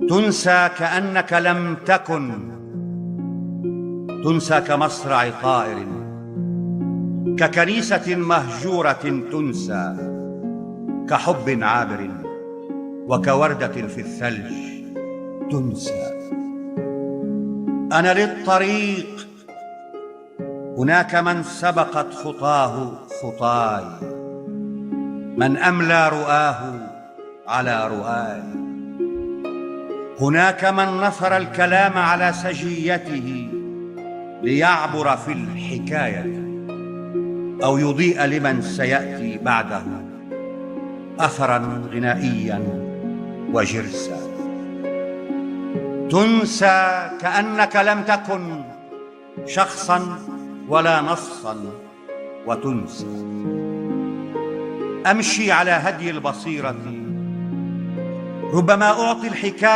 تنسى كأنك لم تكن، تنسى كمصرع طائر، ككنيسة مهجورة تنسى، كحب عابر وكوردة في الثلج تنسى. أنا للطريق، هناك من سبقت خطاه خطاي، من أملى رؤاه على رؤاي. هناك من نثر الكلام على سجيته ليعبر في الحكاية أو يضيء لمن سيأتي بعده أثراً غنائياً وجرسا. تنسى كأنك لم تكن شخصاً ولا نصاً وتنسى. أمشي على هدي البصيرة، ربما أعطي الحكاية